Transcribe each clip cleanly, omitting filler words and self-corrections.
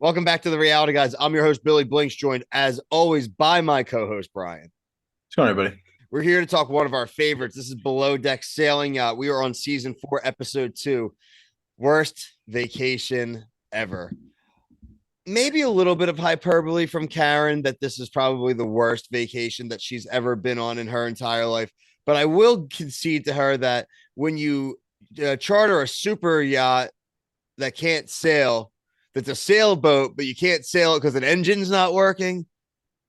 Welcome back to the Reality Guys. I'm your host, Billy Blinks, joined as always by my co-host, Brian. What's going on, everybody? We're here to talk one of our favorites. This is Below Deck Sailing Yacht. We are on season 4, episode 2. Worst vacation ever. Maybe a little bit of hyperbole from Karen that this is probably the worst vacation that she's ever been on in her entire life. But I will concede to her that when you charter a super yacht that can't sail, that's a sailboat, but you can't sail it because an engine's not working.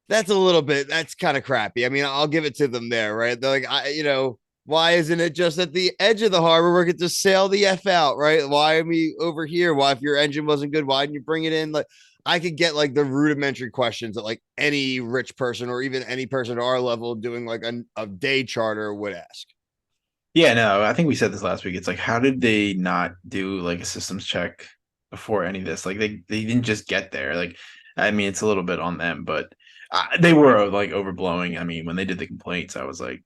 That's kind of crappy. I mean, I'll give it to them there, right? They're like, why isn't it just at the edge of the harbor where we could just sail the F out, right? Why are we over here? Why, if your engine wasn't good, why didn't you bring it in? Like, I could get like the rudimentary questions that like any rich person or even any person at our level doing like a day charter would ask. Yeah, no, I think we said this last week. It's like, how did they not do like a systems check before any of this? Like they didn't just get there. Like, I mean, it's a little bit on them, but they were like overblowing. I mean, when they did the complaints, I was like,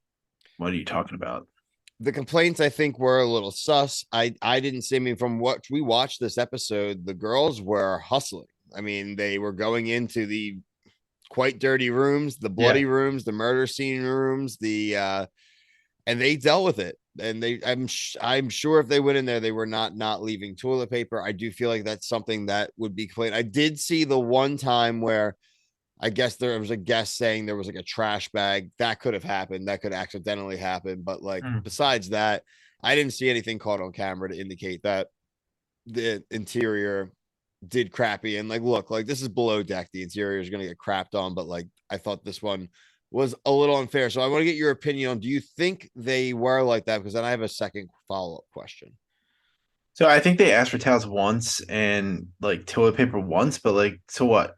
what are you talking about? The complaints I think were a little sus. I didn't see. I mean, from what we watched this episode, the girls were hustling. I mean, they were going into the quite dirty rooms, the Yeah. bloody rooms, the murder scene rooms, and they dealt with it. And I'm sure if they went in there, they were not leaving toilet paper. I do feel like that's something that would be clean. I did see the one time where I guess there was a guest saying there was like a trash bag that could have happened. That could accidentally happen. But like Mm. besides that, I didn't see anything caught on camera to indicate that the interior did crappy. And like, look, like this is below deck. The interior is going to get crapped on. But like, I thought this one was a little unfair. So I want to get your opinion on, do you think they were like that? Because then I have a second follow-up question. So I think they asked for towels once and like toilet paper once, but like, so what?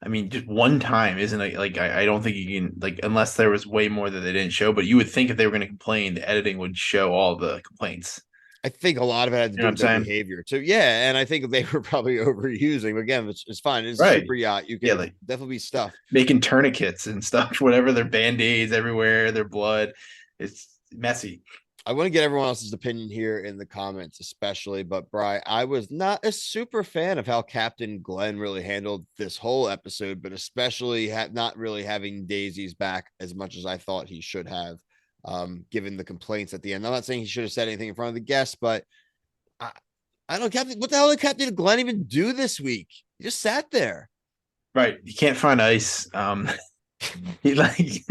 I mean, just one time isn't like I don't think you can like unless there was way more that they didn't show. But you would think if they were going to complain, the editing would show all the complaints. I think a lot of it had to You know do what I'm with their saying? behavior too. Yeah, and I think they were probably overusing. Again, it's fine. It's a Right. super yacht. You Yeah, can like definitely be stuffed. making tourniquets and stuff, whatever, their band-aids everywhere, their blood. It's messy. I want to get everyone else's opinion here in the comments, especially. But Bry, I was not a super fan of how Captain Glenn really handled this whole episode, but especially not really having Daisy's back as much as I thought he should have, given the complaints at the end. I'm not saying he should have said anything in front of the guests, but I, I don't, Captain. What the hell did Captain Glenn even do this week? He just sat there. Right. You can't find ice. He like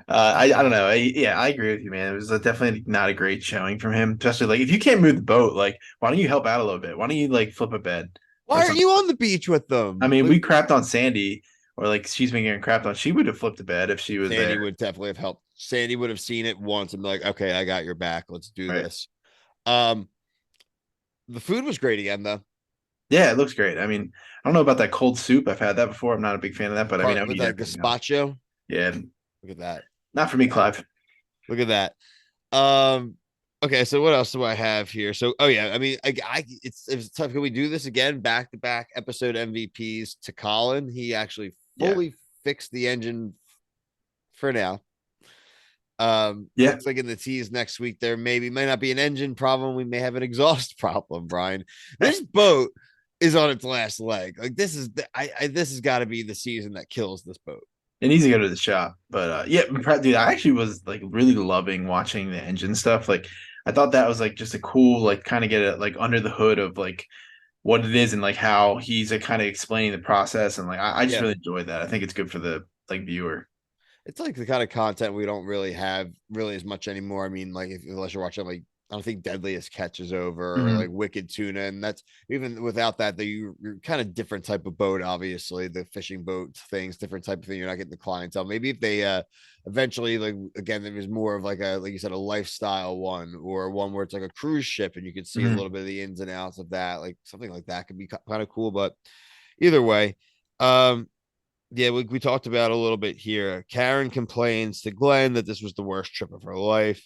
I don't know. Yeah, I agree with you, man. It was definitely not a great showing from him. Especially like if you can't move the boat, like why don't you help out a little bit? Why don't you like flip a bed or Why aren't something? you on the beach with I them? mean, Like, we crapped on Sandy, or like she's been getting crapped on. She would have flipped a bed if she was Sandy there, would definitely have helped. Sandy would have seen it once and be like, okay, I got your back. Let's do right? this. Um, the food was great again, though. Yeah, it looks great. I mean, I don't know about that cold soup. I've had that before. I'm not a big fan of that, but I mean, I would With eat that everything else. gazpacho. Yeah, Look at that. not for me, Clive. Look at that. Um, okay, so what else do I have here? So, oh yeah, I mean, it's tough. Can we do this again? Back to back episode MVPs to Colin. He actually Yeah, fully fixed the engine for now. yeah, Looks like in the teas next week there maybe might not be an engine problem. We may have an exhaust problem, Brian. This boat is on its last leg. Like this is this has got to be the season that kills this boat. it needs to go to the shop. But yeah, dude, I actually was like really loving watching the engine stuff. Like, I thought that was like just a cool, like, kind of get it like under the hood of like what it is and like how he's like, kind of explaining the process. And like, I just Yeah. really enjoyed that. I think it's good for the like viewer. It's like the kind of content we don't really have really as much anymore. I mean, like unless you're watching like I don't think Deadliest Catches over or like Mhm. Wicked Tuna, and that's even without that, you're kind of different type of boat. Obviously, the fishing boat things, different type of thing. You're not getting the clientele. Maybe if they eventually like again, there was more of like a like you said a lifestyle one or one where it's like a cruise ship and you could see a Mhm. little bit of the ins and outs of that. Like something like that could be kind of cool. But either way, um, yeah, we talked about a little bit here. Karen complains to Glenn that this was the worst trip of her life.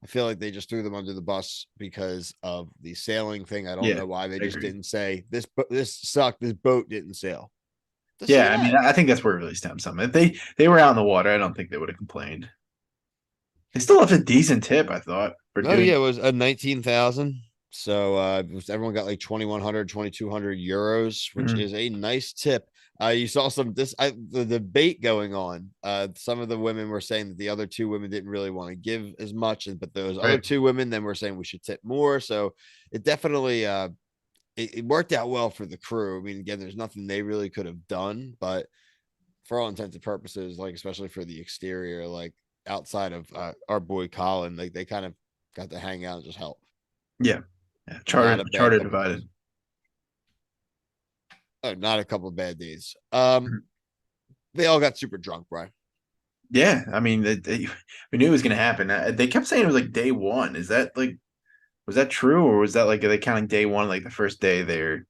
I feel like they just threw them under the bus because of the sailing thing. I don't Yeah, know why they I just agree. didn't say this sucked. This boat didn't sail. Just say Yeah, I mean, that. I think that's where it really stems from. If they were out in the water, I don't think they would have complained. They still left a decent tip, I thought, for Oh yeah, doing. it was a 19,000. So everyone got like 2,100, 2,200 euros, which Mhm. is a nice tip. You saw the debate going on. Some of the women were saying that the other two women didn't really want to give as much, but those other Right. two women then were saying we should tip more. So it definitely it worked out well for the crew. I mean, again, there's nothing they really could have done, but for all intents and purposes, like especially for the exterior, like outside of our boy Colin, like they kind of got to hang out and just help. Yeah. Yeah. Not Charter a bad charter couple of days. divided. Oh, not a couple of bad days. Mhm. They all got super drunk, Brian. Yeah. I mean, we knew it was gonna happen. They kept saying it was like day one. Is that like was that true, or was that like are they counting day one like the first day they're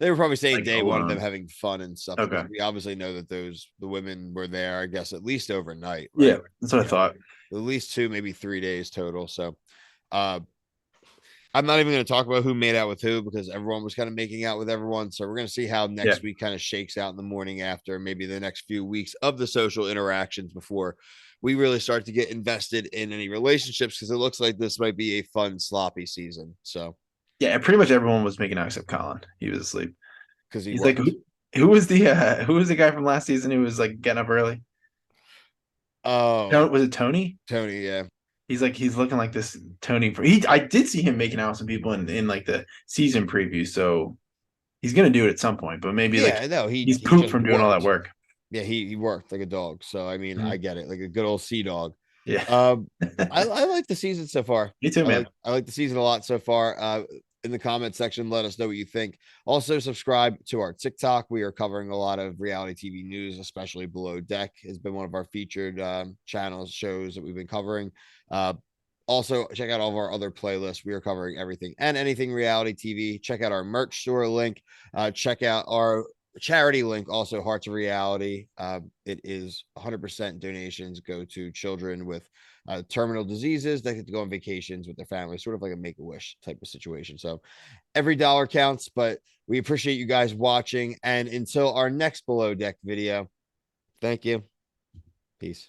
They were probably saying like day one of them alone? having fun and stuff because Okay. we obviously know that the women were there, I guess, at least overnight, Yeah, right? that's what I You know, thought. at least 2, maybe 3 days total. So uh I'm not even going to talk about who made out with who because everyone was kind of making out with everyone. So we're going to see how Yeah. next week kind of shakes out in the morning after maybe the next few weeks of the social interactions before we really start to get invested in any relationships because it looks like this might be a fun, sloppy season. So, Yeah, and pretty much everyone was making out except Colin. He was asleep. because he He's like, worked. who was the guy from last season who was like getting up early? Oh, Was it Tony? Tony. Yeah. He's looking like this Tony. I did see him making out with some people in like the season preview, so he's gonna do it at some point. But maybe like Yeah. No, he's he pooped just from doing all that worked. work. Yeah. He worked like a dog. So, I mean, I Mhm. get it. Like a good old sea dog. Yeah, Um, I like the season so far. me too, man. I like the season a lot so far. In the comment section, let us know what you think. Also, subscribe to our TikTok. We are covering a lot of reality TV news, especially Below Deck has been one of our featured channels, shows that we've been covering. Uh, also, check out all of our other playlists. We are covering everything and anything reality TV. Check out our merch store link. Check out our charity link, also Hearts of Reality. It is 100% donations go to children with terminal diseases that get to go on vacations with their families, sort of like a make a wish type of situation. So every dollar counts, but we appreciate you guys watching. And until our next Below Deck video, thank you. Peace.